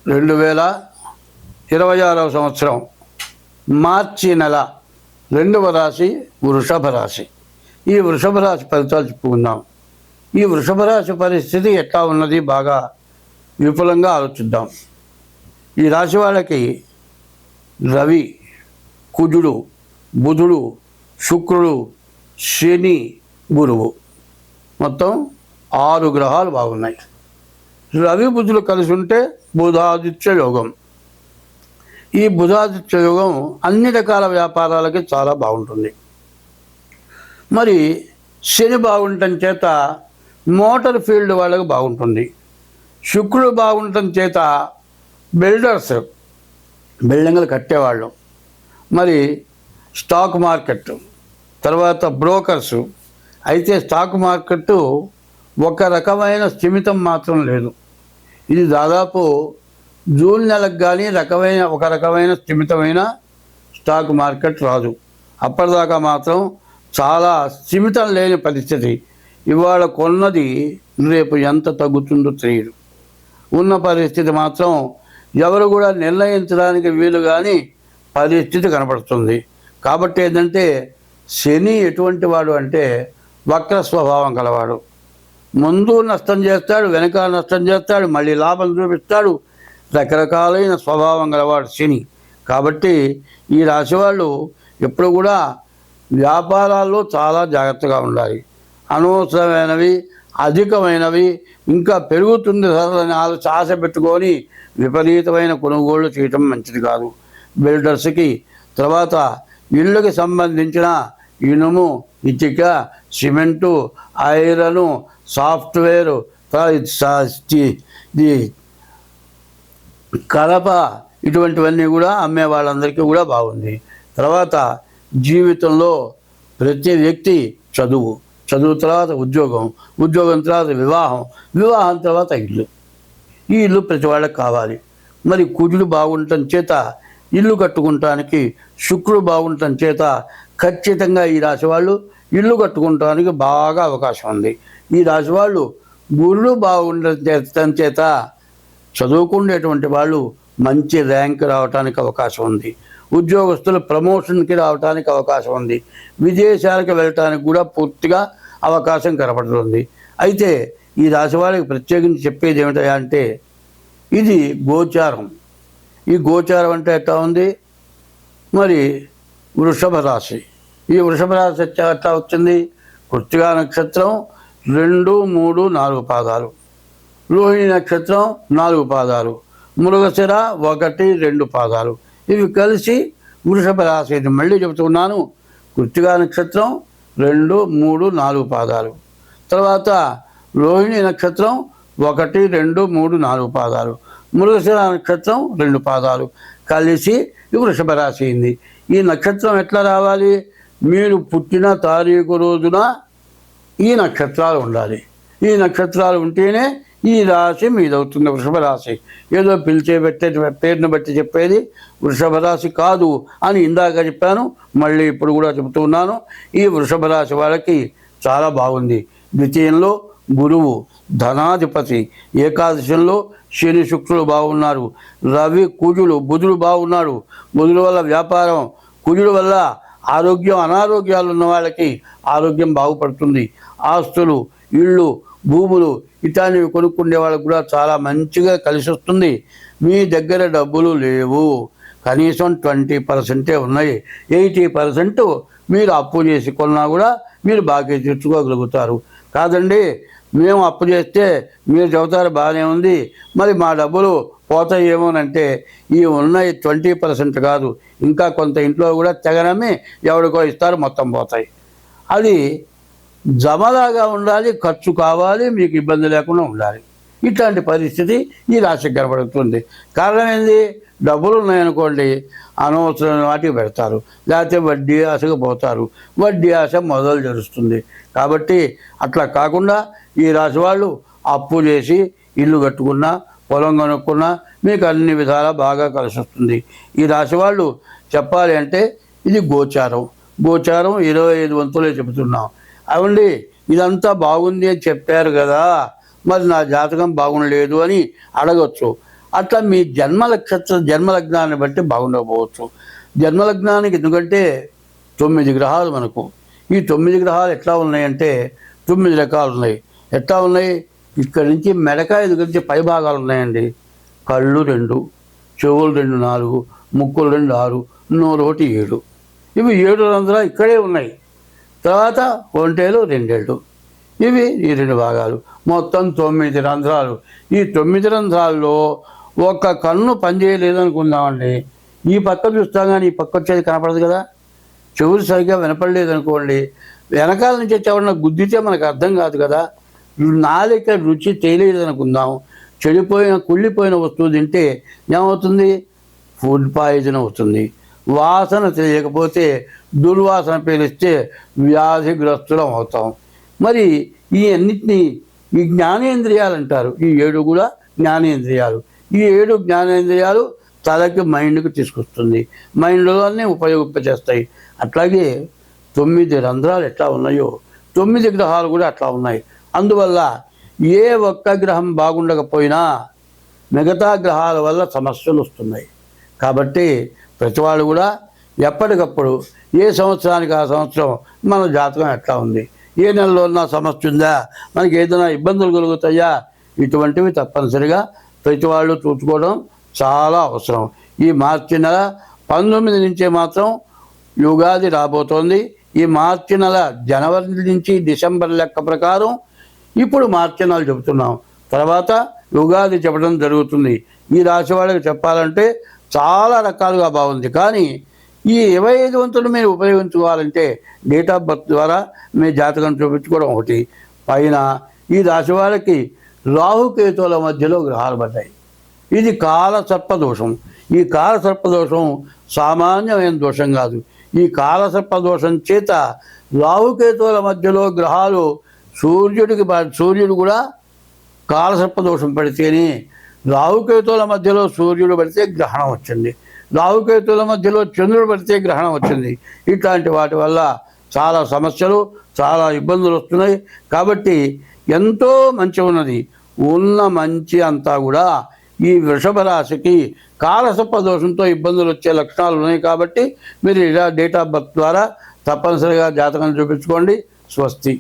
2026వ సంవత్సరం మార్చి నెల 2వ రాశి వృషభ రాశి. ఈ వృషభ రాశి ఫలితాలు చెప్పుకుందాం. ఈ వృషభ రాశి పరిస్థితి ఎట్లా ఉన్నది బాగా విపులంగా ఆలోచిద్దాం. ఈ రాశి వాళ్ళకి రవి, కుజుడు, బుధుడు, శుక్రుడు, శని, గురువు మొత్తం 6 గ్రహాలు బాగున్నాయి. రవి బుధులు కలిసి ఉంటే బుధాదిత్య యోగం. ఈ బుధాదిత్య యోగం అన్ని రకాల వ్యాపారాలకి చాలా బాగుంటుంది. మరి శని బాగుండటం చేత మోటార్ ఫీల్డ్ వాళ్ళకి బాగుంటుంది. శుక్రుడు బాగుండటం చేత బిల్డర్స్, బిల్డింగ్లు కట్టేవాళ్ళు, మరి స్టాక్ మార్కెట్, తర్వాత బ్రోకర్సు. అయితే స్టాక్ మార్కెట్ ఒక రకమైన స్థిమితం మాత్రం లేదు. ఇది దాదాపు జూన్ నెలకు కానీ ఒక రకమైన స్థిమితమైన స్టాక్ మార్కెట్ రాదు. అప్పటిదాకా మాత్రం చాలా స్థిమితం లేని పరిస్థితి. ఇవాళ కొన్నది రేపు ఎంత తగ్గుతుందో తెలియదు. ఉన్న పరిస్థితి మాత్రం ఎవరు కూడా నిర్ణయించడానికి వీలు కానీ పరిస్థితి కనపడుతుంది. కాబట్టి ఏంటంటే శని ఎటువంటి వాడు అంటే వక్ర స్వభావం గలవాడు. ముందు నష్టం చేస్తాడు, వెనక నష్టం చేస్తాడు, మళ్ళీ లాభం చూపిస్తాడు. రకరకాలైన స్వభావం గలవాడు శని. కాబట్టి ఈ రాశి వాళ్ళు ఎప్పుడు కూడా వ్యాపారాల్లో చాలా జాగ్రత్తగా ఉండాలి. అనవసరమైనవి, అధికమైనవి, ఇంకా పెరుగుతుంది అని ఆశ పెట్టుకొని విపరీతమైన కొనుగోళ్లు చేయటం మంచిది కాదు. బిల్డర్స్కి, తర్వాత ఇళ్ళకి సంబంధించిన ఇనుము, ఇటుక, సిమెంటు, ఐరను, సాఫ్ట్వేరు, కలప, ఇటువంటివన్నీ కూడా అమ్మే వాళ్ళందరికీ కూడా బాగుంది. తర్వాత జీవితంలో ప్రతి వ్యక్తి చదువు తర్వాత ఉద్యోగం, ఉద్యోగం తర్వాత వివాహం తర్వాత ఇల్లు. ఈ ఇల్లు ప్రతి వాళ్ళకి కావాలి. మరి కుజుడు బాగుండటం చేత ఇల్లు కట్టుకుంటానికి, శుక్రుడు బాగుండటం చేత ఖచ్చితంగా ఈ రాశి వాళ్ళు ఇల్లు కట్టుకుంటానికి బాగా అవకాశం ఉంది. ఈ రాశి వాళ్ళు గురుడు బాగుండటం చేత చదువుకునేటువంటి వాళ్ళు మంచి ర్యాంక్ రావడానికి అవకాశం ఉంది. ఉద్యోగస్తులు ప్రమోషన్కి రావడానికి అవకాశం ఉంది. విదేశాలకు వెళ్ళటానికి కూడా పూర్తిగా అవకాశం కనపడుతుంది. అయితే ఈ రాశి వాళ్ళకి ప్రత్యేకించి చెప్పేది ఏమిటా అంటే ఇది గోచారం. ఈ గోచారం అంటే ఎట్లా ఉంది? మరి వృషభ రాశి, ఈ వృషభ రాశి ఎట్లా వచ్చింది? కృత్తికా నక్షత్రం 2, 3, 4 పాదాలు, రోహిణి నక్షత్రం 4 పాదాలు, మృగశిర 1, 2 పాదాలు, ఇవి కలిసి వృషభ రాశి. మళ్ళీ చెబుతున్నాను, కృత్తికా నక్షత్రం 2, 3, 4 పాదాలు, తర్వాత రోహిణి నక్షత్రం 1, 2, 3, 4 పాదాలు, మృగశిర నక్షత్రం 2 పాదాలు కలిసి వృషభ రాశి అయింది. ఈ నక్షత్రం ఎట్లా రావాలి? మీరు పుట్టిన తారీఖు రోజున ఈ నక్షత్రాలు ఉండాలి. ఈ నక్షత్రాలు ఉంటేనే ఈ రాశి మీదవుతుంది వృషభ రాశి. ఏదో పేరును బట్టి చెప్పేది వృషభ రాశి కాదు అని ఇందాక చెప్పాను, మళ్ళీ ఇప్పుడు కూడా చెబుతున్నాను. ఈ వృషభ రాశి వాళ్ళకి చాలా బాగుంది. ద్వితీయంలో గురువు ధనాధిపతి, ఏకాదశంలో శని శుక్రులు బాగున్నారు, రవి కుజుడు బుధుడు బాగున్నాడు. బుధుడు వల్ల వ్యాపారం, కుజుడు వల్ల ఆరోగ్యం, అనారోగ్యాలు ఉన్న వాళ్ళకి ఆరోగ్యం బాగుపడుతుంది. ఆస్తులు, ఇళ్ళు, భూములు ఇట్లాంటివి కొనుక్కునే వాళ్ళకు కూడా చాలా మంచిగా కలిసి వస్తుంది. మీ దగ్గర డబ్బులు లేవు, కనీసం 20% ఉన్నాయి, 80% మీరు అప్పు చేసి కొన్నా కూడా మీరు బాకీ తీర్చుకోగలుగుతారు. కాదండి మేము అప్పు చేస్తే మీరు చెబుతారు బాగానే ఉంది, మరి మా డబ్బులు పోతాయేమోనంటే ఈ ఉన్నాయి 20% కాదు, ఇంకా కొంత ఇంట్లో కూడా తెగనమ్మి ఎవరికో ఇస్తారు, మొత్తం పోతాయి. అది జమలాగా ఉండాలి, ఖర్చు కావాలి, మీకు ఇబ్బంది లేకుండా ఉండాలి. ఇట్లాంటి పరిస్థితి ఈ రాశికి కనబడుతుంది. కారణం ఏంది? డబ్బులు ఉన్నాయనుకోండి అనవసరమైన వాటికి పెడతారు, లేకపోతే వడ్డీ ఆశకు పోతారు, వడ్డీ ఆశ మొదలు జరుస్తుంది. కాబట్టి అట్లా కాకుండా ఈ రాశి వాళ్ళు అప్పు చేసి ఇల్లు కట్టుకున్నా, పొలం కొనుక్కున్నా మీకు అన్ని విధాలా బాగా కలిసి వస్తుంది. ఈ రాశి వాళ్ళు చెప్పాలి అంటే ఇది గోచారం. 25 వంతులే చెబుతున్నాం. అవండి ఇదంతా బాగుంది అని చెప్పారు కదా, మరి నా జాతకం బాగుండలేదు అని అడగచ్చు. అట్లా మీ జన్మలగ్నాన్ని బట్టి బాగుండకపోవచ్చు. జన్మలగ్నానికి ఎందుకంటే 9 గ్రహాలు మనకు. ఈ 9 గ్రహాలు ఎట్లా ఉన్నాయంటే 9 రకాలు ఉన్నాయి. ఎట్లా ఉన్నాయి? ఇక్కడి నుంచి మెడకాయ దగ్గర నుంచి పై భాగాలు ఉన్నాయండి. కళ్ళు 2, చెవులు 2 4, ముక్కులు 2 6, నోరు 1 7. ఇవి 7 రంధ్రాలు ఇక్కడే ఉన్నాయి. తర్వాత ఒంటేలు 2 ఇవి ఈ 2 భాగాలు, మొత్తం 9 రంధ్రాలు. ఈ 9 రంధ్రాల్లో ఒక్క కన్ను పనిచేయలేదనుకుందామండి. ఈ పక్క చూస్తాం కానీ ఈ పక్క వచ్చేది కనపడదు కదా. చెవులు సరిగ్గా వినపడలేదనుకోండి, వెనకాల నుంచి వచ్చేవాడిన గుద్దితే మనకు అర్థం కాదు కదా. నాలుక రుచి తెలియలేదనుకుందాం, కుళ్ళిపోయిన వస్తువు తింటే ఏమవుతుంది? ఫుడ్ పాయిజన్ అవుతుంది. వాసన తెలియకపోతే దుర్వాసన పీలిస్తే వ్యాధిగ్రస్తులం అవుతాం. మరి ఈ అన్నిటినీ ఈ జ్ఞానేంద్రియాలు అంటారు. ఈ 7 కూడా జ్ఞానేంద్రియాలు. ఈ 7 జ్ఞానేంద్రియాలు తలకి మైండ్కి తీసుకొస్తుంది, మైండ్లో అన్నీ ఉపయోగింపచేస్తాయి. అట్లాగే 9 రంధ్రాలు ఎట్లా ఉన్నాయో 9 గ్రహాలు కూడా అట్లా ఉన్నాయి. అందువల్ల ఏ ఒక్క గ్రహం బాగుండకపోయినా మిగతా గ్రహాల వల్ల సమస్యలు వస్తున్నాయి. కాబట్టి ప్రతివాళ్ళు కూడా ఎప్పటికప్పుడు ఏ సంవత్సరానికి ఆ సంవత్సరం మన జాతకం ఎట్లా ఉంది, ఏ నెలలో ఉన్న సమస్య ఉందా, మనకి ఏదైనా ఇబ్బందులు కలుగుతాయా, ఇటువంటివి తప్పనిసరిగా ప్రతి వాళ్ళు చూసుకోవడం చాలా అవసరం. ఈ మార్చి నెల 19 నుంచే మాత్రం యుగాది రాబోతోంది. ఈ మార్చి నెల జనవరి నుంచి డిసెంబర్ లెక్క ప్రకారం ఇప్పుడు మార్చి నెల చెబుతున్నాం, తర్వాత యుగాది చెప్పడం జరుగుతుంది. ఈ రాశి వాళ్ళకి చెప్పాలంటే చాలా రకాలుగా బాగుంది. కానీ ఈ 25 వంతులు మీరు ఉపయోగించుకోవాలంటే డేట్ ఆఫ్ బర్త్ ద్వారా మీ జాతకం చూపించుకోవడం ఒకటి. పైన ఈ రాశి వాళ్ళకి రాహుకేతువుల మధ్యలో గ్రహాలు పడ్డాయి. ఇది కాలసర్పదోషం. ఈ కాలసర్పదోషం సామాన్యమైన దోషం కాదు. ఈ కాలసర్పదోషం చేత రాహుకేతువుల మధ్యలో గ్రహాలు సూర్యుడు కూడా కాలసర్పదోషం పడితేనే, రాహుకేతువుల మధ్యలో సూర్యుడు పడితే గ్రహణం వచ్చింది, రాహుకేతువుల మధ్యలో చంద్రుడు పడితే గ్రహణం వచ్చింది. ఇట్లాంటి వాటి వల్ల చాలా సమస్యలు, చాలా ఇబ్బందులు వస్తున్నాయి. కాబట్టి ఎంతో మంచి ఉన్నది. ఉన్న మంచి అంతా కూడా ఈ వృషభ రాశికి కాలసర్ప దోషంతో ఇబ్బందులు వచ్చే లక్షణాలు ఉన్నాయి. కాబట్టి మీరు ఇలా డేట్ ఆఫ్ బర్త్ ద్వారా తప్పనిసరిగా జాతకం చూపించుకోండి. స్వస్తి.